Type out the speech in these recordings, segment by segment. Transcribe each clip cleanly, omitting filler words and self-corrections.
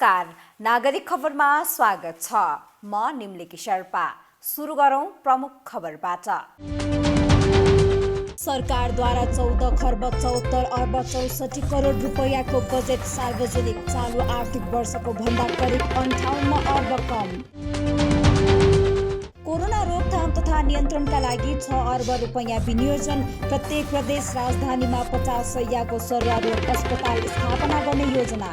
नमस्कार, नागरिक खबरमा स्वागत छ। म निम्लिकी शेर्पा। सुरु गरौं प्रमुख खबरबाट। सरकारद्वारा 14 खर्ब 74 अर्ब 64 करोड रुपैयाँको बजेट सार्वजनिक। चालु आर्थिक वर्षको भन्दा करिब 58 अर्ब कम। कोरोना रोकथाम तथा नियन्त्रणका लागि 6 अर्ब रुपैयाँ विनियोजन। प्रत्येक प्रदेश राजधानीमा 50 शय्याको सर्वारोग अस्पताल स्थापना गर्ने योजना।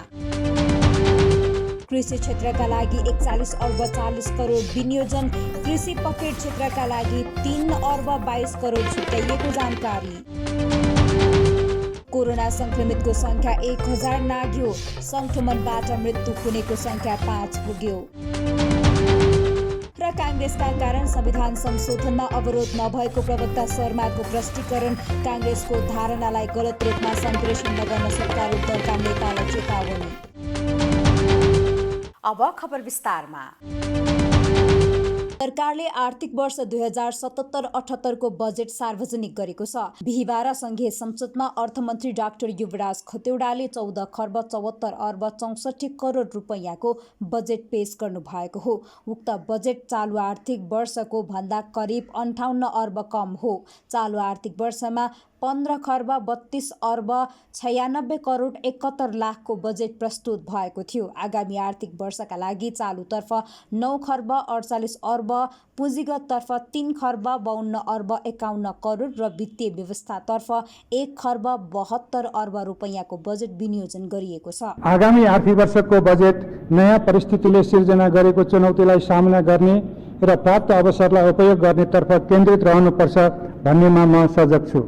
कृषि क्षेत्रका लागि 41 अर्ब 40 करोड विनियोजन। कृषि पकेट क्षेत्रका लागि 3 अर्ब 22 करोड छुट्याइएको जानकारी। कोरोना संक्रमितको संख्या 1000 नाग्यो। संक्रमणबाट मृत्यु हुनेको संख्या 5 पुग्यो। र कांग्रेसका कारण संविधान संशोधनमा अवरोध नभएको प्रवक्ता शर्माको प्रष्टीकरण। कांग्रेसको धारणालाई गलत रूपमा सम्प्रेषण नगर्न सत्तारूढ दलका नेतालाई चेतावनी। अब खबर विस्तारमा। सरकारले आर्थिक वर्ष 2077-78 को बजेट सार्वजनिक गरेको छ। बिहीबार संघीय संसदमा अर्थमन्त्री डाक्टर युवराज खतिवडाले 14 खर्ब 74 अर्ब 64 करोड रुपैयाँको बजेट पेश गर्नु भएको हो। उक्त बजेट चालु आर्थिक वर्षको भन्दा करिब 58 अर्ब कम हो। चालु आर्थिक वर्षमा 15 खर्ब 32 अर्ब 96 करोड 71 लाखको बजेट प्रस्तुत भएको थियो। आगामी आर्थिक वर्षका लागि चालुतर्फ 9 खर्ब 48 अर्ब, पुँजीगततर्फ 3 खर्ब 52 अर्ब 51 करोड र वित्तीय व्यवस्थातर्फ 1 खर्ब 72 अर्ब रुपैयाँको बजेट विनियोजन गरिएको छ। आगामी आर्थिक वर्षको बजेट नयाँ परिस्थितिले सिर्जना गरेको चुनौतीलाई सामना गर्ने र प्राप्त अवसरलाई उपयोग गर्नेतर्फ केन्द्रित रहनुपर्छ भन्नेमा म सजग छु।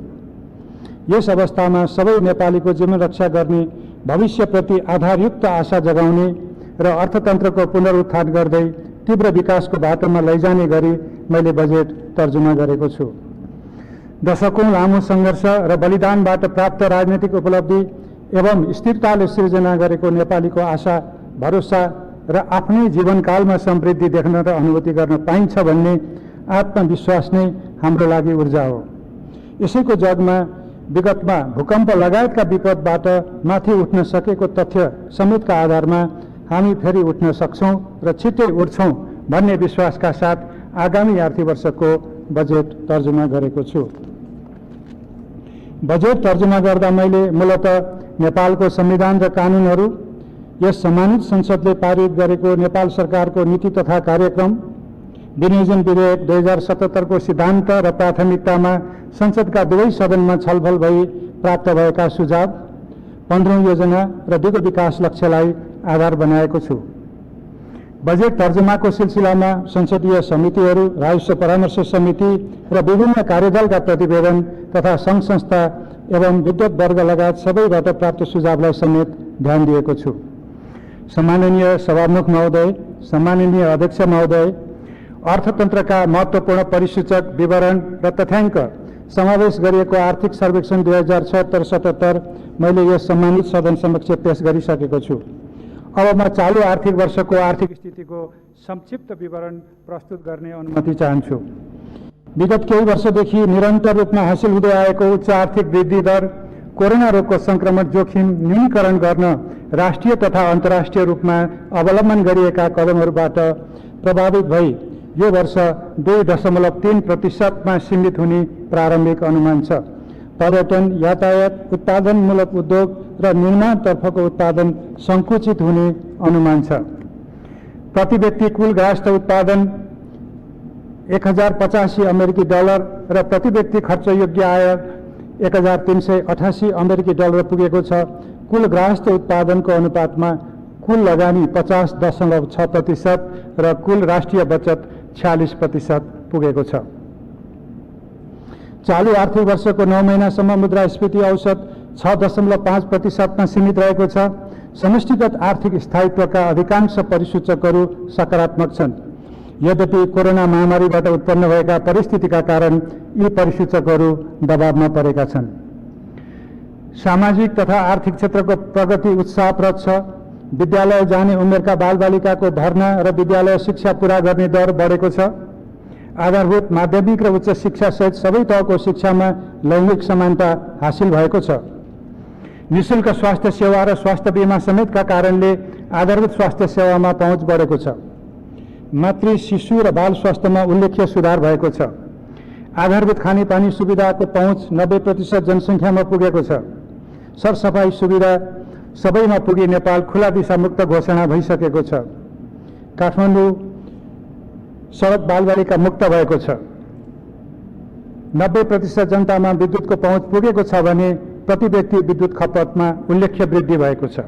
यस अवस्थामा सबै नेपालीको जीवन रक्षा गर्ने, भविष्यप्रति आधारयुक्त आशा जगाउने र अर्थतन्त्रको पुनरुत्थान गर्दै तीव्र विकासको बाटोमा लैजाने गरी मैले बजेट तर्जुमा गरेको छु। दशकौं लामो सङ्घर्ष र बलिदानबाट प्राप्त राजनीतिक उपलब्धि एवं स्थिरताले सिर्जना गरेको नेपालीको आशा, भरोसा र आफ्नै जीवनकालमा समृद्धि देख्न र अनुभूति गर्न पाइन्छ भन्ने आत्मविश्वास नै हाम्रो लागि ऊर्जा हो। यसैको जगमा विगतमा भूकम्प लगायतका विपदबाट माथि उठ्न सकेको तथ्य समेतका आधारमा हामी फेरि उठ्न सक्छौं र छिट्टै उठ्छौं भन्ने विश्वासका साथ आगामी आर्थिक वर्षको बजेट तर्जुमा गरेको छु। बजेट तर्जुमा गर्दा मैले मूलतः नेपालको संविधान र कानूनहरू, यस सम्मानित संसदले पारित गरेको नेपाल सरकारको नीति तथा कार्यक्रम, विनियोजन विधेयक 2077 को सिद्धान्त र प्राथमिकतामा संसदका दुवै सदनमा छलफल भई प्राप्त भएका सुझाव, 15औं योजना र दिगो विकास लक्ष्यलाई आधार बनाएको छु। बजेट तर्जुमाको सिलसिलामा संसदीय समितिहरू, राजस्व परामर्श समिति र विभिन्न कार्यदलका प्रतिवेदन तथा सङ्घ संस्था एवं विद्वत वर्ग लगायत सबैबाट प्राप्त सुझावलाई समेत ध्यान दिएको छु। सम्माननीय सभामुख महोदय, सम्माननीय अध्यक्ष महोदय, अर्थतन्त्रका महत्त्वपूर्ण परिसूचक, विवरण र तथ्याङ्क समावेश गरिएको आर्थिक सर्वेक्षण 2076-77 मैले यस सम्मानित सदन समक्ष पेश गरिसकेको छु। अब म चालु आर्थिक वर्षको आर्थिक स्थितिको संक्षिप्त विवरण प्रस्तुत गर्ने अनुमति चाहन्छु। विगत केही वर्षदेखि निरन्तर रूपमा हासिल हुँदै आएको उच्च आर्थिक वृद्धि दर, कोरोना रोगको संक्रमण जोखिम न्यूनीकरण गर्न राष्ट्रिय तथा अन्तर्राष्ट्रिय रूपमा अवलम्बन गरिएका कदमहरूबाट प्रभावित भई यो वर्ष 2.3% सीमित हुने प्रारम्भिक अनुमान छ। पर्यटन, यातायात, उत्पादनमूलक उद्योग र निर्माणतर्फको उत्पादन सङ्कुचित हुने अनुमान छ। प्रति व्यक्ति कुल ग्राहस्थ उत्पादन 1085 अमेरिकी डलर र प्रति व्यक्ति खर्चयोग्य आय 1388 अमेरिकी डलर पुगेको छ। कुल ग्राहस्थ उत्पादनको अनुपातमा कुल लगानी 50.6% र कुल राष्ट्रिय बचत 46% पुगेको छ। चालु आर्थिक वर्षको 9 महिनासम्म मुद्रास्फीति औसत 6.5% सीमित रहेको छ। समष्टिगत आर्थिक स्थायित्वका अधिकांश परिसूचकहरू सकारात्मक छन्। यद्यपि कोरोना महामारीबाट उत्पन्न भएका परिस्थितिका कारण यी परिसूचकहरू दबावमा परेका छन्। सामाजिक तथा आर्थिक क्षेत्रको प्रगति उत्साहप्रद छ। विद्यालय जाने उमेरका बालबालिकाको भर्ना र विद्यालय शिक्षा पूरा गर्ने दर बढेको छ। आधारभूत माध्यमिक र उच्च शिक्षा सहित सबै तहको शिक्षामा लैङ्गिक समानता हासिल भएको छ। निःशुल्क स्वास्थ्य सेवा र स्वास्थ्य बीमा समेतका कारणले आधारभूत स्वास्थ्य सेवामा पहुँच बढेको छ। मातृ, शिशु र बाल स्वास्थ्यमा उल्लेख्य सुधार भएको छ। आधारभूत खानेपानी सुविधाको पहुँच 90% जनसङ्ख्यामा पुगेको छ। सरसफाई सुविधा सबैमा पुगी नेपाल खुला दिशामुक्त घोषणा भइसकेको छ। काठमाडौँ सडक बालबालिका मुक्त भएको छ। 90% जनतामा विद्युतको पहुँच पुगेको छ भने प्रति व्यक्ति विद्युत खपतमा उल्लेख्य वृद्धि भएको छ।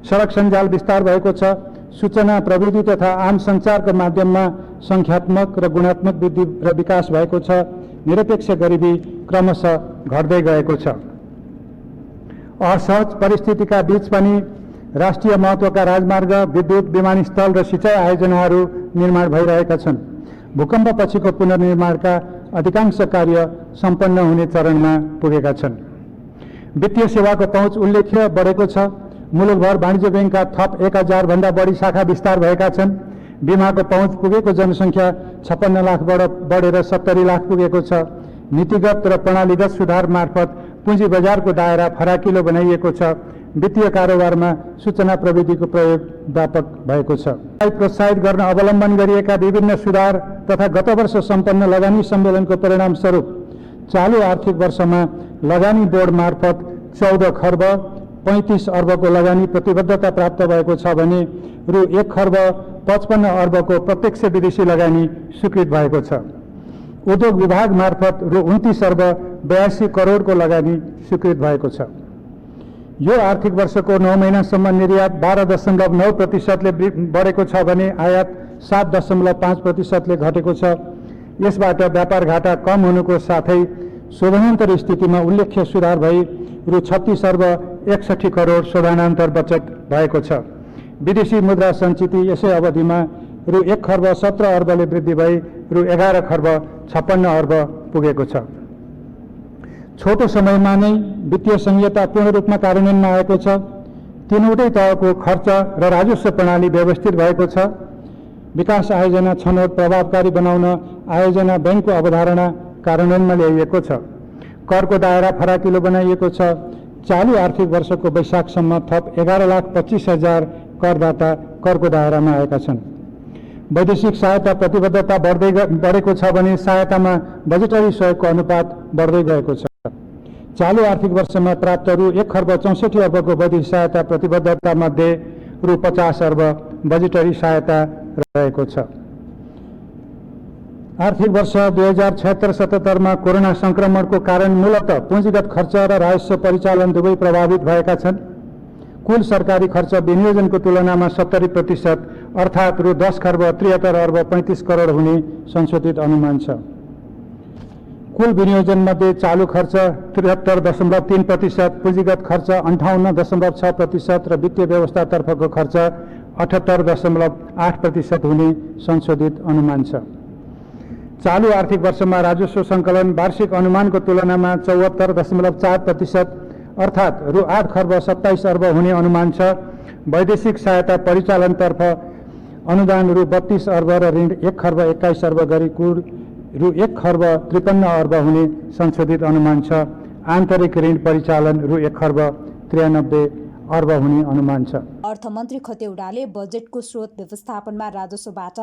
सडक सञ्जाल विस्तार भएको छ। सूचना प्रविधि तथा आम सञ्चारको माध्यममा सङ्ख्यात्मक र गुणात्मक वृद्धि र विकास भएको छ। निरपेक्ष गरिबी क्रमशः घट्दै गएको छ। असहज परिस्थितिका बीच पनि राष्ट्रिय महत्त्वका राजमार्ग, विद्युत, विमानस्थल र सिँचाइ आयोजनाहरू निर्माण भइरहेका छन्। भूकम्पपछिको पुनर्निर्माणका अधिकांश कार्य सम्पन्न हुने चरणमा पुगेका छन्। वित्तीय सेवाको पहुँच उल्लेख्य बढेको छ। मुलुकभर वाणिज्य ब्याङ्कका थप 1000 भन्दा बढी शाखा विस्तार भएका छन्। बिमाको पहुँच पुगेको जनसङ्ख्या 56 लाखबाट बढेर 70 लाख पुगेको छ। नीतिगत र प्रणालीगत सुधार मार्फत पुँजी बजारको दायरा फराकिलो बनाइएको छ। वित्तीय कारोबारमा सूचना प्रविधिको प्रयोग व्यापक भएको छ। प्रोत्साहित गर्न अवलम्बन गरिएका विभिन्न सुधार तथा गत वर्ष सम्पन्न लगानी सम्मेलनको परिणामस्वरूप चालु आर्थिक वर्षमा लगानी बोर्ड मार्फत 14 खर्ब 35 अर्बको लगानी प्रतिबद्धता प्राप्त भएको छ भने रु 1 खर्ब 55 अर्बको प्रत्यक्ष विदेशी लगानी स्वीकृत भएको छ। उद्योग विभाग मार्फत रु 29 अर्ब 82 करोडको लगानी स्वीकृत भएको छ। यो आर्थिक वर्षको 9 महिनासम्म निर्यात 12.9%ले बढेको छ भने आयात 7.5%ले घटेको छ। यसबाट व्यापार घाटा कम हुनुको साथै शोधनान्तर स्थितिमा उल्लेख्य सुधार भई रु 36 अर्ब 61 करोड शोधनान्तर बचत भएको छ। विदेशी मुद्रा सञ्चिति यसै अवधिमा रु 1 खर्ब 17 अर्बले वृद्धि भई रु 11 खर्ब 56 अर्ब पुगेको छ। छोटो समयमा नै वित्तीय संहिता पूर्ण रूपमा कार्यान्वयनमा आएको छ। तीनवटै तहको खर्च र राजस्व प्रणाली व्यवस्थित भएको छ। विकास आयोजना छनौट प्रभावकारी बनाउन आयोजना ब्याङ्कको अवधारणा कार्यान्वयनमा ल्याइएको छ। करको दायरा फराकिलो बनाइएको छ। चालु आर्थिक वर्षको वैशाखसम्म थप 11,25,000 करदाता करको दायरामा आएका छन्। वैदेशिक सहायता प्रतिबद्धता बढेको छ भने सहायतामा बजेटरी सहयोगको अनुपात बढ्दै गएको छ। चालु आर्थिक वर्षमा प्राप्त रु 1 खर्ब 64 अर्बको वैदेशिक सहायता प्रतिबद्धता मध्ये रु 50 अर्ब बजेटरी सहायता रहेको छ। आर्थिक वर्ष 2076-77 मा कोरोना संक्रमणको कारण मूलतः पुँजीगत खर्च र राजस्व परिचालन दुवै प्रभावित भएका छन्। कुल सरकारी खर्च विनियोजनको तुलनामा 70% अर्थात् रु 10 खर्ब 73 अर्ब 35 करोड हुने संशोधित अनुमान छ। कुल विनियोजनमध्ये चालु खर्च 73.3%, पुँजीगत खर्च 58.6% र वित्तीय व्यवस्थातर्फको खर्च 78.8% हुने संशोधित अनुमान छ। चालु आर्थिक वर्षमा राजस्व सङ्कलन वार्षिक अनुमानको तुलनामा 74.4% अर्थात् रु 8 खर्ब 27 अर्ब हुने अनुमान छ। वैदेशिक सहायता परिचालनतर्फ अनुदान रु 32 अर्ब र ऋण 1 खर्ब 21 अर्ब गरी कुल रु 1 खर्ब 53 अर्ब हुने संशोधित अनुमान छ। आन्तरिक ऋण परिचालन रु 1 खर्ब 93 अर्ब हुने अनुमान छ। अर्थमन्त्री खतेउडाले बजेटको स्रोत व्यवस्थापनमा राजस्वबाट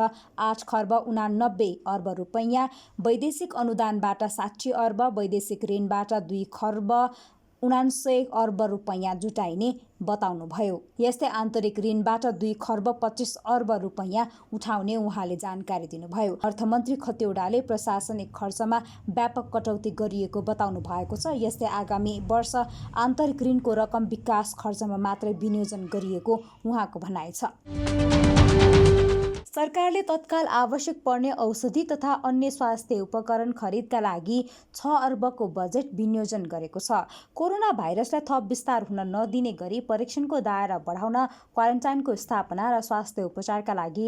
8 खर्ब 89 अर्ब रुपैयाँ, वैदेशिक अनुदानबाट 60 अर्ब, वैदेशिक ऋणबाट 2 खर्ब 79 अर्ब रुपैयाँ जुटाइने बताउनुभयो। यस्तै आन्तरिक ऋणबाट 2 खर्ब 25 अर्ब रुपैयाँ उठाउने उहाँले जानकारी दिनुभयो। अर्थमन्त्री खतेउडाले प्रशासनिक खर्चमा व्यापक कटौती गरिएको बताउनु भएको छ। यस्तै आगामी वर्ष आन्तरिक ऋणको रकम विकास खर्चमा मात्रै विनियोजन गरिएको उहाँको भनाइ छ। सरकारले तत्काल आवश्यक पर्ने औषधि तथा अन्य स्वास्थ्य उपकरण खरिदका लागि 6 अर्बको बजेट विनियोजन गरेको छ। कोरोना भाइरसलाई थप विस्तार हुन नदिने गरी परीक्षणको दायरा बढाउन, क्वारेन्टाइनको स्थापना र स्वास्थ्य उपचारका लागि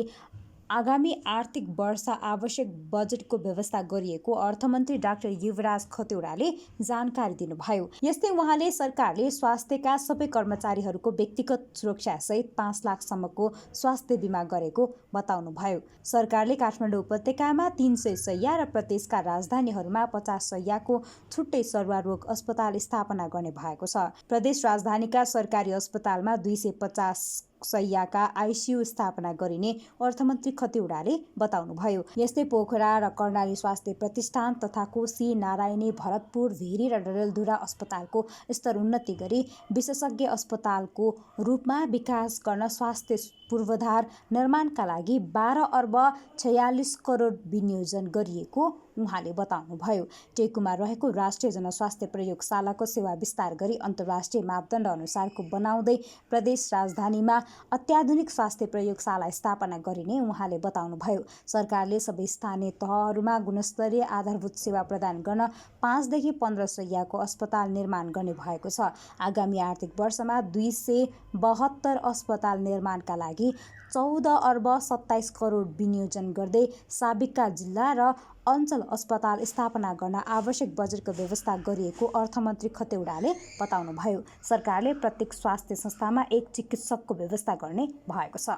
आगामी आर्थिक वर्ष आवश्यक बजेटको व्यवस्था गरिएको अर्थमन्त्री डाक्टर युवराज खतेउडाले जानकारी दिनुभयो। यस्तै उहाँले सरकारले स्वास्थ्यका सबै कर्मचारीहरूको व्यक्तिगत सुरक्षासहित 5 लाखसम्मको स्वास्थ्य बिमा गरेको बताउनुभयो। सरकारले काठमाडौँ उपत्यकामा 300 शय्या र प्रदेशका राजधानीहरूमा 50 शय्याको छुट्टै सर्वारोग अस्पताल स्थापना गर्ने भएको छ। प्रदेश राजधानीका सरकारी अस्पतालमा 250 शैय्याका आइसियु स्थापना गरिने अर्थमन्त्री खतिवडाले बताउनुभयो। यस्तै पोखरा र कर्णाली स्वास्थ्य प्रतिष्ठान तथा कोशी, नारायणी, भरतपुर, भेरी र डडेलधुरा अस्पतालको स्तर उन्नति गरी विशेषज्ञ अस्पतालको रूपमा विकास गर्न स्वास्थ्य पूर्वाधार निर्माणका लागि 12 अर्ब 46 करोड विनियोजन गरिएको उहाँले बताउनुभयो। टेकुमा रहेको राष्ट्रिय जनस्वास्थ्य प्रयोगशालाको सेवा विस्तार गरी अन्तर्राष्ट्रिय मापदण्ड अनुसारको बनाउँदै प्रदेश राजधानीमा अत्याधुनिक स्वास्थ्य प्रयोगशाला स्थापना गरिने उहाँले बताउनुभयो। सरकारले सबै स्थानीय तहहरूमा गुणस्तरीय आधारभूत सेवा प्रदान गर्न 5 देखि 15 शैय्याको अस्पताल निर्माण गर्ने भएको छ। आगामी आर्थिक वर्षमा 272 अस्पताल निर्माणका लागि 14 अर्ब 27 करोड विनियोजन गर्दै साबिकका जिल्ला र अञ्चल अस्पताल स्थापना गर्न आवश्यक बजेटको व्यवस्था गरिएको अर्थमन्त्री खतिवडाले बताउनुभयो। सरकारले प्रत्येक स्वास्थ्य संस्थामा एक चिकित्सकको व्यवस्था गर्ने भएको छ।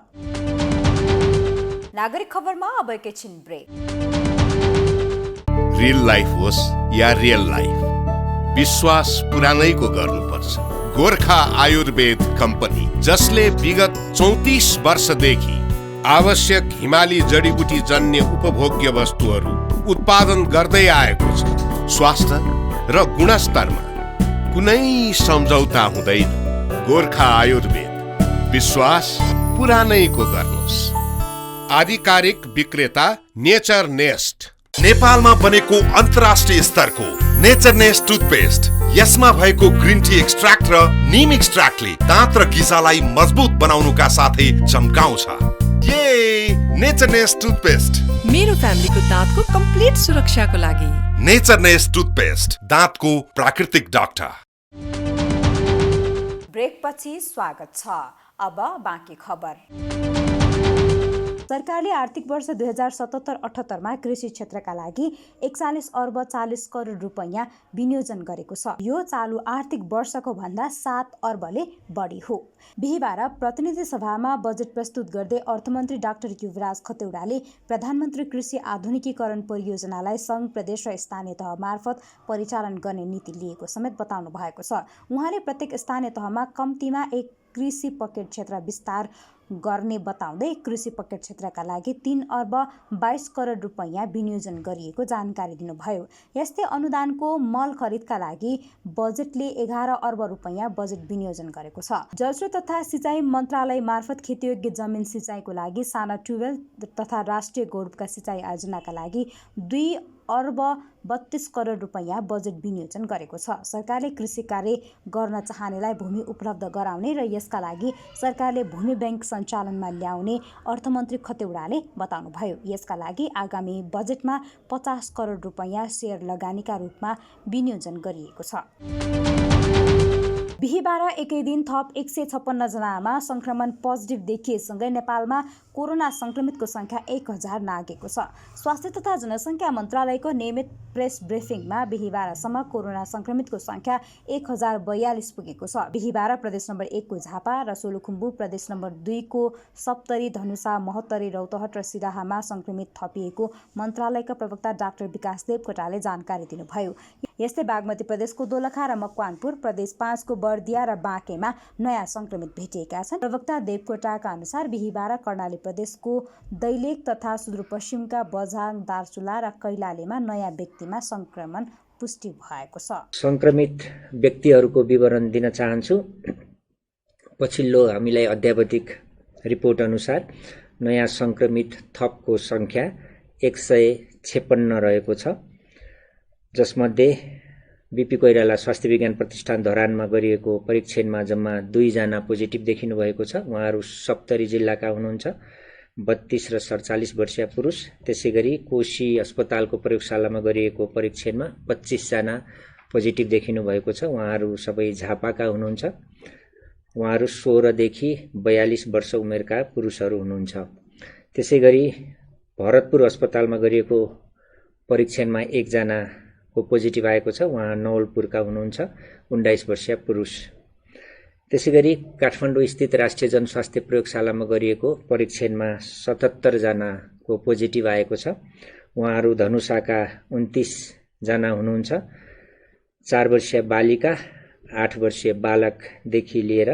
नागरिक खबरमा अब एकैछिन ब्रेक। रियल लाइफ होस् या रियल लाइफ, विश्वास पुरानैको गर्नुपर्छ। गोर्खा आयुर्वेद कम्पनी, जसले विगत 34 वर्षदेखि आवश्यक हिमाली जडीबुटी जन्य उपभोग्य वस्तुहरू उत्पादन गर्दै आएको छ। स्वास्थ्य र गुणस्तरमा कुनै सम्झौता हुँदैन। गोर्खा आयुर्वेद, विश्वास पुरानैको गर्नुहोस्। आधिकारिक विक्रेता नेचर नेस्ट। नेपालमा बनेको अन्तर्राष्ट्रिय स्तरको नेचर नेस्ट टुथपेस्ट। यसमा भएको ग्रिन टी एक्सट्र्याक्ट र नीम एक्सट्र्याक्टले दाँत र गिजालाई मजबुत बनाउनुका साथै चम्काउँछ। ये नेचर नेस्ट टुथपेस्ट मेरो फ्यामिलीको दाँतको कम्प्लिट सुरक्षाको लागि। नेचर नेस्ट टुथपेस्ट, दाँतको प्राकृतिक डाक्टर। ब्रेकपछि स्वागत छ। अब बाँकी खबर। सरकारले आर्थिक वर्ष 2077-78 कृषि क्षेत्रका लागि 41 अर्ब 40 करोड रुपैयाँ विनियोजन गरेको छ। यो चालु आर्थिक वर्षको भन्दा 7 अर्बले बढी हो। बिहीबार प्रतिनिधि सभामा बजेट प्रस्तुत गर्दै अर्थमन्त्री डाक्टर युवराज खतिवडाले प्रधानमन्त्री कृषि आधुनिकीकरण परियोजनालाई सङ्घ, प्रदेश र स्थानीय तह मार्फत परिचालन गर्ने नीति लिएको समेत बताउनु भएको छ। उहाँले प्रत्येक स्थानीय तहमा कम्तीमा एक कृषि पकेट क्षेत्र विस्तार गर्ने बताउँदै कृषि पकेट क्षेत्रका लागि 3 अर्ब 22 करोड रुपैयाँ विनियोजन गरिएको जानकारी दिनुभयो। यस्तै अनुदानको मल खरिदका लागि बजेटले 11 अर्ब रुपैयाँ बजेट विनियोजन गरेको छ। जलस्रोत तथा सिँचाइ मन्त्रालय मार्फत खेतीयोग्य जमिन सिँचाइको लागि साना ट्युबवेल तथा राष्ट्रिय गौरवका सिँचाइ आयोजनाका लागि 2 अर्ब 32 करोड रुपैयाँ बजेट विनियोजन गरेको छ। सरकारले कृषि कार्य गर्न चाहनेलाई भूमि उपलब्ध गराउने र यसका लागि सरकारले भूमि बैंक सञ्चालनमा ल्याउने अर्थमन्त्री खतिवडाले बताउनुभयो। यसका लागि आगामी बजेटमा 50 करोड रुपैयाँ सेयर लगानीका रूपमा विनियोजन गरिएको छ। बिहीबार एकै दिन थप 156 जनामा संक्रमण पोजिटिभ देखिएसँगै नेपालमा कोरोना संक्रमितको संख्या 1000 नागेको छ। स्वास्थ्य तथा जनसङ्ख्या मन्त्रालयको नियमित प्रेस ब्रिफिङमा बिहीबारसम्म कोरोना संक्रमितको संख्या 1042 पुगेको छ। बिहीबार प्रदेश नम्बर 1 को झापा र सोलुखुम्बु, प्रदेश नम्बर 2 को सप्तरी, धनुषा, महोत्तरी, रौतहट र सिराहामा संक्रमित थपिएको मन्त्रालयका प्रवक्ता डाक्टर विकास देवकोटाले जानकारी दिनुभयो। यस्तै बागमती प्रदेशको दोलखा र मकवानपुर, प्रदेश 5 को बर्दिया र बाँकेमा नयाँ संक्रमित भेटिएका छन्। प्रवक्ता देवकोटाका अनुसार बिहीबार कर्णाली प्रदेशको दैलेख तथा सुदूरपश्चिमका बझाङ, दार्चुला र कैलालीमा नयाँ व्यक्तिमा संक्रमण पुष्टि भएको छ। संक्रमित व्यक्तिहरूको विवरण दिन चाहन्छु। पछिल्लो हामीलाई अद्यावधिक रिपोर्ट अनुसार नयाँ संक्रमित थपको संख्या 156 रहेको छ, जसमध्ये बीपी कोइराला स्वास्थ्य विज्ञान प्रतिष्ठान धरानमा गरिएको परीक्षणमा जम्मा 2 जना पोजिटिभ देखिनु भएको छ। उहाँहरू सप्तरी जिल्लाका हुनुहुन्छ, 32 र 47 वर्षीय पुरुष। त्यसैगरी कोशी अस्पतालको प्रयोगशालामा गरिएको परीक्षणमा 25 जना पोजिटिभ देखिनु भएको छ। उहाँहरू सबै झापाका हुनुहुन्छ। उहाँहरू 16 देखि 42 वर्ष उमेरका पुरुषहरू हुनुहुन्छ। त्यसैगरी भरतपुर अस्पतालमा गरिएको परीक्षणमा 1 जनाको पोजिटिभ आएको छ। उहाँ नवलपुरका हुनुहुन्छ, 19 वर्षीय पुरुष। त्यसैगरी काठमाडौँ स्थित राष्ट्रिय जनस्वास्थ्य प्रयोगशालामा गरिएको परीक्षणमा 77 जनाको पोजिटिभ आएको छ। उहाँहरू धनुषाका 29 जना हुनुहुन्छ, 4 वर्षीय बालिका, 8 वर्षीय बालकदेखि लिएर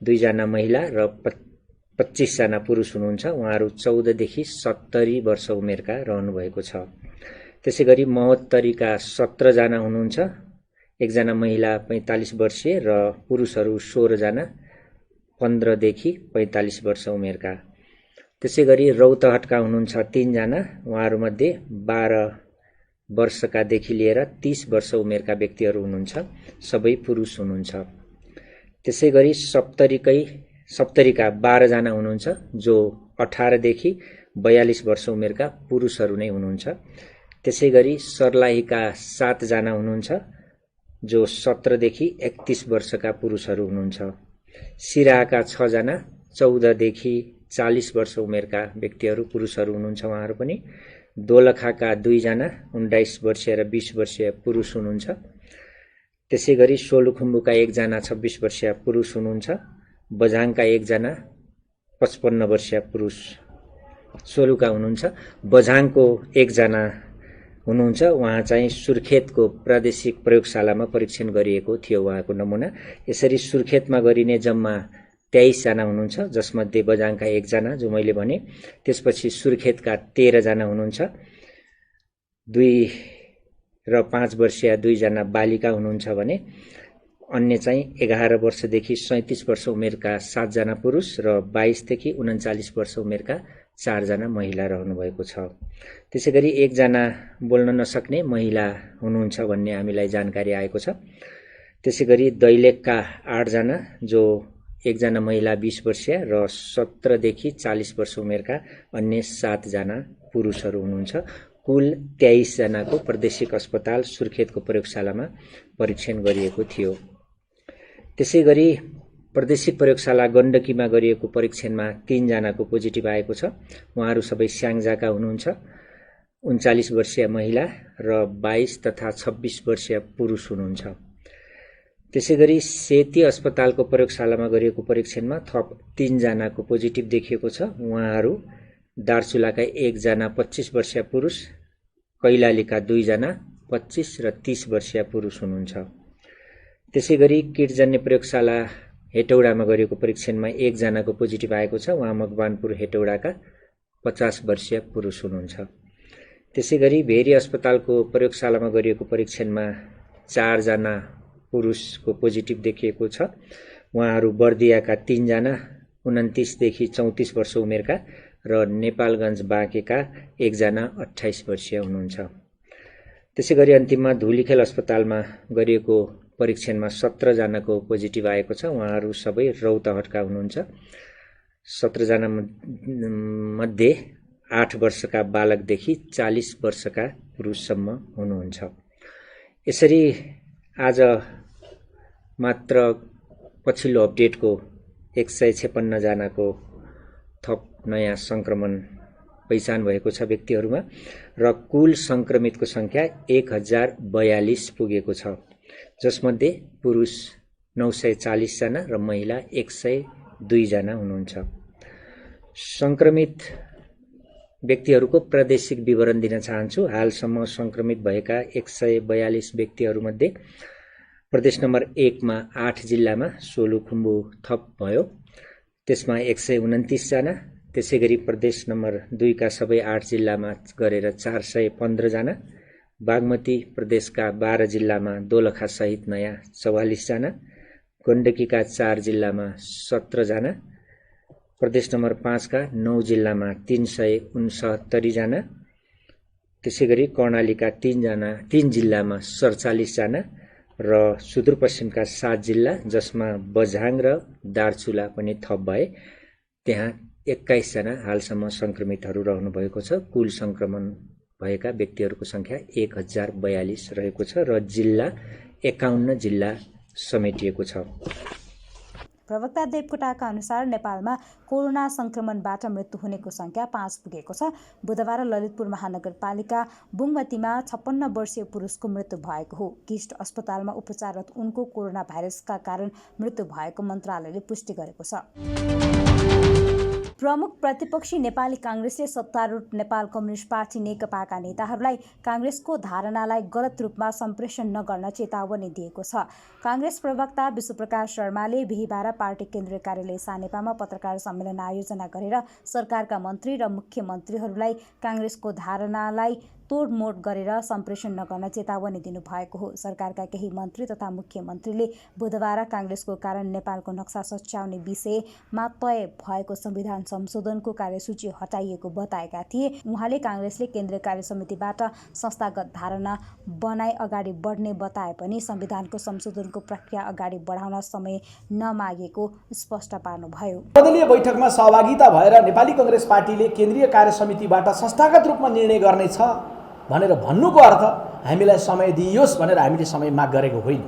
2 जना महिला र 25 जना पुरुष हुनुहुन्छ। उहाँहरू 14 देखि 70 वर्ष उमेरका रहनुभएको छ। त्यसैगरी महोत्तरीका 17 जना हुनुहुन्छ। एकजना महिला 45 वर्षीय र पुरुषहरू 16 जना 15 देखि 45 वर्ष उमेरका। त्यसैगरी रौतहटका हुनुहुन्छ 3 जना। उहाँहरूमध्ये 12 वर्षका देखि लिएर 30 वर्ष उमेरका व्यक्तिहरू हुनुहुन्छ। सबै पुरुष हुनुहुन्छ। त्यसैगरी सप्तरीका 12 जना हुनुहुन्छ जो 18 देखि 42 वर्ष उमेरका पुरुषहरू नै हुनुहुन्छ। त्यसैगरी सर्लाहीका 7 जना हुनुहुन्छ जो 17 देखि 31 वर्षका पुरुषहरू हुनुहुन्छ। सिराहाका 6 जना 14 देखि 40 वर्ष उमेरका व्यक्तिहरू पुरुषहरू हुनुहुन्छ। उहाँहरू पनि दोलखाका 2 जना 19 वर्षीय र 20 वर्षीय पुरुष हुनुहुन्छ। त्यसैगरी सोलुखुम्बुका 1 जना 26 वर्षीय पुरुष हुनुहुन्छ। बझाङका 1 जना 55 वर्षीय पुरुष सोलुका हुनुहुन्छ। बझाङको 1 जना हुनुहुन्छ। उहाँ चाहिँ सुर्खेतको प्रादेशिक प्रयोगशालामा परीक्षण गरिएको थियो उहाँको नमुना। यसरी सुर्खेतमा गरिने जम्मा 23 जना हुनुहुन्छ, जसमध्ये बझाङका 1 जना जो मैले भने। त्यसपछि सुर्खेतका 13 जना हुनुहुन्छ। 2 र 5 वर्षीय 2 जना बालिका हुनुहुन्छ भने अन्य चाहिँ 11 वर्षदेखि 37 वर्ष उमेरका 7 जना पुरुष र 22 देखि 39 वर्ष उमेरका 4 जना महिला रहनुभएको छ। त्यसैगरी 1 जना बोल्न नसक्ने महिला हुनुहुन्छ भन्ने हामीलाई जानकारी आएको छ। त्यसैगरी दैलेखका 8 जना जो 1 जना महिला 20 वर्षीय र 17 देखि 40 वर्ष उमेरका अन्य 7 जना पुरुषहरू हुनुहुन्छ। कुल 23 जनाको प्रादेशिक अस्पताल सुर्खेतको प्रयोगशालामा परीक्षण गरिएको थियो। त्यसैगरी प्रादेशिक प्रयोगशाला गण्डकीमा गरिएको परीक्षणमा 3 जनाको पोजिटिभ आएको छ। उहाँहरू सबै स्याङ्जाका हुनुहुन्छ। 39 वर्षीय महिला र 22 तथा 26 वर्षीय पुरुष हुनुहुन्छ। त्यसैगरी सेती अस्पतालको प्रयोगशालामा गरिएको परीक्षणमा थप 3 जनाको पोजिटिभ देखिएको छ। उहाँहरू दार्चुलाका 1 जना 25 वर्षीय पुरुष, कैलालीका 2 जना 25 र 30 वर्षीय पुरुष हुनुहुन्छ। त्यसैगरी किटजन्य प्रयोगशाला हेटौडामा गरिएको परीक्षणमा 1 जनाको पोजिटिभ आएको छ। उहाँ मकवानपुर हेटौडाका 50 वर्षीय पुरुष हुनुहुन्छ। त्यसैगरी भेरी अस्पतालको प्रयोगशालामा गरिएको परीक्षणमा 4 जना पुरुषको पोजिटिभ देखिएको छ। उहाँहरू बर्दियाका 3 जना 29 देखि 34 वर्ष उमेरका र नेपालगञ्ज बाँकेका 1 जना 28 वर्षीय हुनुहुन्छ। त्यसैगरी अन्तिममा धुलीखेल अस्पतालमा गरिएको परीक्षणमा 17 जनाको पोजिटिभ आएको छ। उहाँहरू सबै रौतहटका हुनुहुन्छ। 17 जना मध्ये 8 वर्षका बालकदेखि 40 वर्षका पुरुषसम्म हुनुहुन्छ। यसरी आज मात्र पछिल्लो अपडेटको 156 जनाको थप नयाँ संक्रमण पहिचान भएको छ व्यक्तिहरूमा र कुल संक्रमितको संख्या 1042 पुगेको छ, जसमध्ये पुरुष 940 जना र महिला 102 जना हुनुहुन्छ। संक्रमित व्यक्तिहरूको प्रादेशिक विवरण दिन चाहन्छु। हालसम्म संक्रमित भएका 142 व्यक्तिहरूमध्ये प्रदेश नम्बर 1 मा 8 जिल्लामा सोलुखुम्बु थप भयो, त्यसमा 129 जना। त्यसैगरी प्रदेश नम्बर 2 का सबै 8 जिल्लामा गरेर 415 जना। बागमती प्रदेशका 12 जिल्लामा दोलखा सहित नयाँ 44 जना। गण्डकीका 4 जिल्लामा 17 जना। प्रदेश नम्बर 5 का 9 जिल्लामा 369 जना। त्यसैगरी कर्णालीका 3 जिल्लामा 47 जना र सुदूरपश्चिमका 7 जिल्ला जसमा बझाङ र दार्चुला पनि थप भए त्यहाँ 21 जना हालसम्म संक्रमितहरू रहनु भएको छ। कुल संक्रमण भएका व्यक्तिहरूको संख्या 1042 रहेको छ र जिल्ला 51 जिल्ला समेटिएको छ। प्रवक्ता देवकोटाका अनुसार नेपालमा कोरोना संक्रमणबाट मृत्यु हुनेको संख्या 5 पुगेको छ। बुधबार ललितपुर महानगरपालिका बुङमतीमा 56 वर्षीय पुरुषको मृत्यु भएको हो। किस्ट अस्पतालमा उपचाररत उनको कोरोना भाइरसका कारण मृत्यु भएको मन्त्रालयले पुष्टि गरेको छ। प्रमुख प्रतिपक्षी नेपाली काङ्ग्रेसले सत्तारूढ नेपाल कम्युनिस्ट पार्टी नेकपाका नेताहरूलाई काङ्ग्रेसको धारणालाई गलत रूपमा सम्प्रेषण नगर्न चेतावनी दिएको छ। काङ्ग्रेस प्रवक्ता विश्वप्रकाश शर्माले बिहीबार पार्टी केन्द्रीय कार्यालय सानेपामा पत्रकार सम्मेलन आयोजना गरेर सरकारका मन्त्री र मुख्यमन्त्रीहरूलाई काङ्ग्रेसको धारणालाई तोडमोड गरेर सम्प्रेषण नगर्न चेतावनी दिनुभएको हो। सरकारका केही मन्त्री तथा मुख्यमन्त्रीले बुधबार काङ्ग्रेसको कारण नेपालको नक्सा सच्याउने विषयमा तय भएको संविधान संशोधनको कार्यसूची हटाइएको बताएका थिए। उहाँले काङ्ग्रेसले केन्द्रीय कार्यसमितिबाट संस्थागत धारणा बनाई अगाडि बढ्ने बताए पनि संविधानको संशोधनको प्रक्रिया अगाडि बढाउन समय नमागेको स्पष्ट पार्नुभयो। सर्वदलीय बैठकमा सहभागिता भएर नेपाली काङ्ग्रेस पार्टीले केन्द्रीय कार्यसमितिबाट संस्थागत रूपमा निर्णय गर्नेछ भनेर भन्नुको अर्थ हामीलाई समय दिइयोस् भनेर हामीले समय माग गरेको होइन।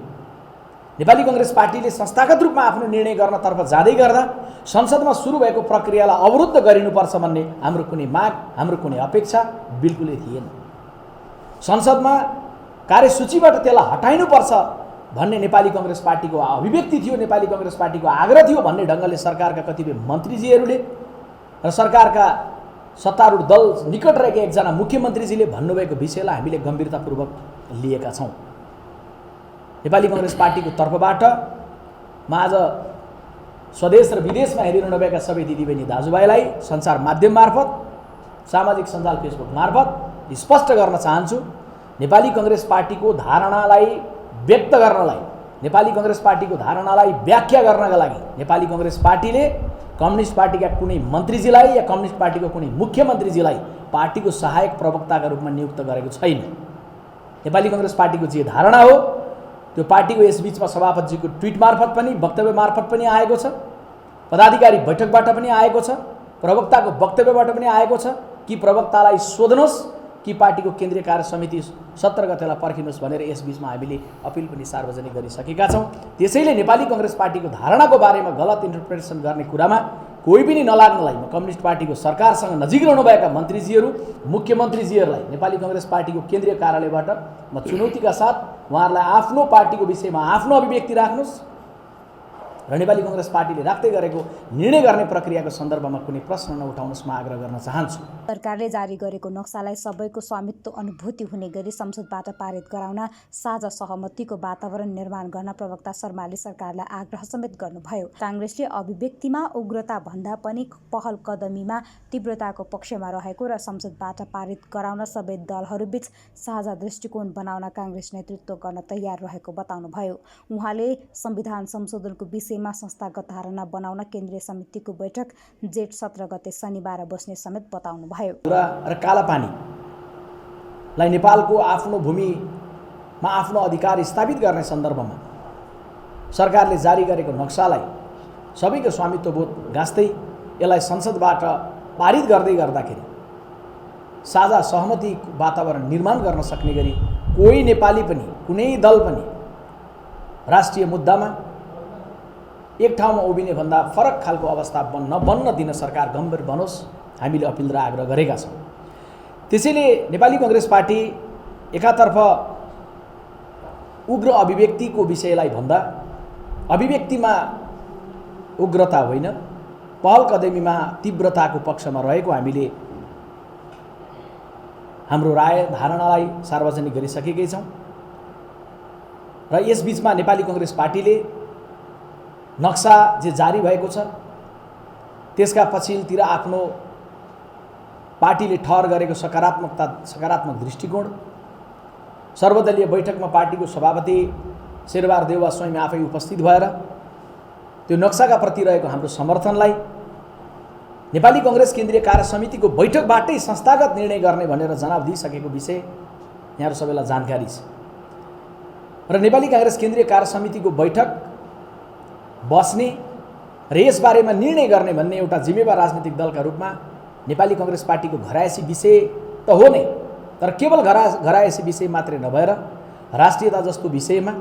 नेपाली काङ्ग्रेस पार्टीले संस्थागत रूपमा आफ्नो निर्णय गर्नतर्फ जाँदै गर्दा संसदमा सुरु भएको प्रक्रियालाई अवरुद्ध गरिनुपर्छ भन्ने हाम्रो कुनै माग, हाम्रो कुनै अपेक्षा बिल्कुलै थिएन। संसदमा कार्यसूचीबाट त्यसलाई हटाइनुपर्छ भन्ने नेपाली काङ्ग्रेस पार्टीको अभिव्यक्ति थियो, नेपाली काङ्ग्रेस पार्टीको आग्रह थियो भन्ने ढङ्गले सरकारका कतिपय मन्त्रीजीहरूले र सरकारका सत्तारूढ दल निकट रहेका एकजना मुख्यमन्त्रीजीले भन्नुभएको विषयलाई हामीले गम्भीरतापूर्वक लिएका छौँ। नेपाली काङ्ग्रेस पार्टीको तर्फबाट म आज स्वदेश र विदेशमा हेरिरहनुभएका सबै दिदीबहिनी दाजुभाइलाई सञ्चार माध्यम मार्फत, सामाजिक सञ्जाल फेसबुक मार्फत स्पष्ट गर्न चाहन्छु, नेपाली काङ्ग्रेस पार्टीको धारणालाई व्यक्त गर्नलाई, नेपाली काङ्ग्रेस पार्टीको धारणालाई व्याख्या गर्नका लागि नेपाली काङ्ग्रेस पार्टीले कम्युनिस्ट पार्टीका कुनै मन्त्रीजीलाई या कम्युनिस्ट पार्टीको कुनै मुख्यमन्त्रीजीलाई पार्टीको सहायक प्रवक्ताका रूपमा नियुक्त गरेको छैन। नेपाली काङ्ग्रेस पार्टीको जे धारणा हो त्यो पार्टीको यसबीचमा सभापतिजीको ट्विट मार्फत पनि, वक्तव्य मार्फत पनि आएको छ, पदाधिकारी बैठकबाट पनि आएको छ, प्रवक्ताको वक्तव्यबाट पनि आएको छ कि प्रवक्तालाई सोध्नुहोस् कि पार्टीको केन्द्रीय कार्य समिति 17 गतेलाई पर्खिनुहोस् भनेर यसबीचमा हामीले अपिल पनि सार्वजनिक गरिसकेका छौँ। त्यसैले नेपाली काङ्ग्रेस पार्टीको धारणाको बारेमा गलत इन्टरप्रिटेसन गर्ने कुरामा कोही पनि नलाग्नलाई म कम्युनिस्ट पार्टीको सरकारसँग नजिक रहनुभएका मन्त्रीजीहरू, मुख्यमन्त्रीजीहरूलाई नेपाली काङ्ग्रेस पार्टीको केन्द्रीय कार्यालयबाट म चुनौतीका साथ उहाँहरूलाई आफ्नो पार्टीको विषयमा आफ्नो अभिव्यक्ति राख्नुहोस् र नेपाली काङ्ग्रेस पार्टीले राख्दै गरेको निर्णय गर्ने प्रक्रियाको सन्दर्भमा कुनै प्रश्न नउठाउनुहोस् म आग्रह गर्न चाहन्छु। सरकारले जारी गरेको नक्सालाई सबैको स्वामित्व अनुभूति हुने गरी संसदबाट पारित गराउन साझा सहमतिको वातावरण निर्माण गर्न प्रवक्ता शर्माले सरकारलाई आग्रह समेत गर्नुभयो। काङ्ग्रेसले अभिव्यक्तिमा उग्रता भन्दा पनि पहल कदमीमा तीव्रताको पक्षमा रहेको र संसदबाट पारित गराउन सबै दलहरूबीच साझा दृष्टिकोण बनाउन काङ्ग्रेस नेतृत्व गर्न तयार रहेको बताउनुभयो। उहाँले संविधान संशोधनको विषयमा संस्थागत धारणा बनाउन केन्द्रीय समितिको बैठक जेठ 17 गते शनिबार बस्ने समेत बताउनुभयो। र कालापानीलाई नेपालको आफ्नो भूमिमा आफ्नो अधिकार स्थापित गर्ने सन्दर्भमा सरकारले जारी गरेको नक्सालाई सबैको स्वामित्वबोध गाँच्दै यसलाई संसदबाट पारित गर्दै गर्दाखेरि साझा सहमति वातावरण निर्माण गर्न सक्ने गरी कोही नेपाली पनि, कुनै दल पनि राष्ट्रिय मुद्दामा एक ठाउँमा उभिने भन्दा फरक खालको अवस्था बन्न दिन सरकार गम्भीर बनोस् हामीले अपिल र आग्रह गरेका छौँ। त्यसैले नेपाली काङ्ग्रेस पार्टी एकातर्फ उग्र अभिव्यक्तिको विषयलाई भन्दा अभिव्यक्तिमा उग्रता होइन, पहल कदमीमा तीव्रताको पक्षमा रहेको हामीले हाम्रो राय धारणालाई सार्वजनिक गरिसकेकै छौँ र यसबीचमा नेपाली काङ्ग्रेस पार्टीले नक्सा जे जारी भएको छ त्यसका पछिल्तिर आफ्नो पार्टीले ठहर गरेको सकारात्मक दृष्टिकोण, सर्वदलीय बैठकमा पार्टीको सभापति शेरबहादुर देउवा स्वयं आफै उपस्थित भएर त्यो नक्साका प्रति रहेको हाम्रो समर्थनलाई नेपाली काङ्ग्रेस केन्द्रीय कार्य समितिको बैठकबाटै संस्थागत निर्णय गर्ने भनेर जनाब दिइसकेको विषय यहाँहरू सबैलाई जानकारी छ र नेपाली काङ्ग्रेस केन्द्रीय कार्य समितिको बैठक बस्ने र यसबारेमा निर्णय गर्ने भन्ने एउटा जिम्मेवार राजनीतिक दलका रूपमा नेपाली काङ्ग्रेस पार्टीको घरायसी विषय त हो नै, तर केवल घरायसी विषय मात्रै नभएर राष्ट्रियता जस्तो विषयमा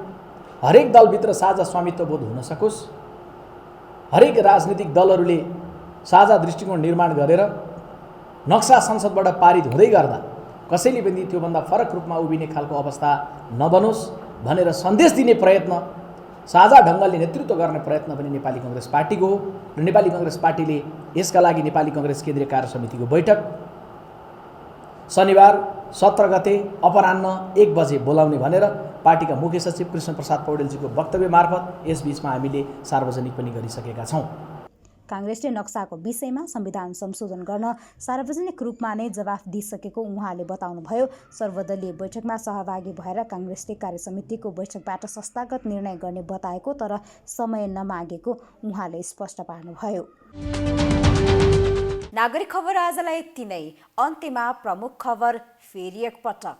हरेक दलभित्र साझा स्वामित्वबोध हुन सकोस्, हरेक राजनीतिक दलहरूले साझा दृष्टिकोण निर्माण गरेर नक्सा संसदबाट पारित हुँदै गर्दा कसैले पनि त्योभन्दा फरक रूपमा उभिने खालको अवस्था नबनोस् भनेर सन्देश दिने प्रयत्न, साझा ढङ्गले नेतृत्व गर्ने प्रयत्न पनि नेपाली काङ्ग्रेस पार्टीको हो र नेपाली काङ्ग्रेस पार्टीले यसका लागि नेपाली कङ्ग्रेस केन्द्रीय कार्य समितिको बैठक शनिबार 17 गते अपराह्न 1 बजे बोलाउने भनेर पार्टीका मुख्य सचिव कृष्ण प्रसाद पौडेलजीको वक्तव्य मार्फत यस बीचमा हामीले सार्वजनिक पनि गरिसकेका छौँ। काङ्ग्रेसले नक्साको विषयमा संविधान संशोधन गर्न सार्वजनिक रूपमा नै जवाफ दिइसकेको उहाँले बताउनुभयो। सर्वदलीय बैठकमा सहभागी भएर काङ्ग्रेसले कार्यसमितिको बैठकबाट संस्थागत निर्णय गर्ने बताएको तर समय नमागेको उहाँले स्पष्ट पार्नुभयो। नागरिक खबर आजलाई यति नै। अन्त्यमा प्रमुख खबर फेरि एकपटक।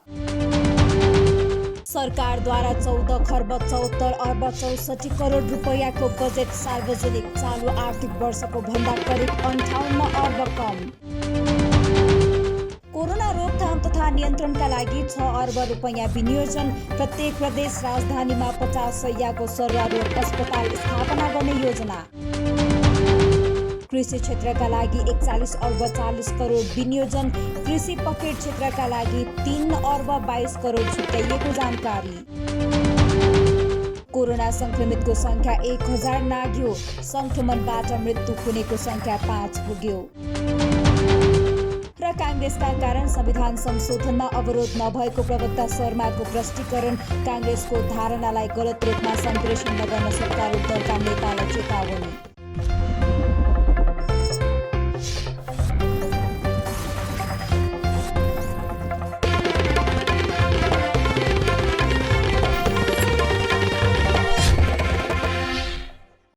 सरकारद्वारा 14 खर्ब 74 अर्ब 64 करोड रुपैयाँको बजेट सार्वजनिक। चालु आर्थिक वर्षको भन्दा करिब 58 अर्ब कम। कोरोना रोकथाम तथा नियन्त्रणका लागि 6 अर्ब रुपैयाँ विनियोजन। प्रत्येक प्रदेश राजधानीमा 50 शय्याको सर्वारोग अस्पताल स्थापना गर्ने योजना। कृषि क्षेत्रका लागि 41 अर्ब 40 करोड विनियोजन। कृषि पकेट क्षेत्रका लागि 3 अर्ब 22 करोड छुट्याइएको जानकारी। कोरोना संक्रमितको संख्या 1000 नाग्यो। संक्रमणबाट मृत्यु हुनेको संख्या 5 पुग्यो। र काङ्ग्रेसका कारण संविधान संशोधनमा अवरोध नभएको प्रवक्ता शर्माको प्रष्टीकरण। काङ्ग्रेसको धारणालाई गलत रूपमा सम्प्रेषण नगर्न सत्तारूढ दलका नेतालाई चेतावनी।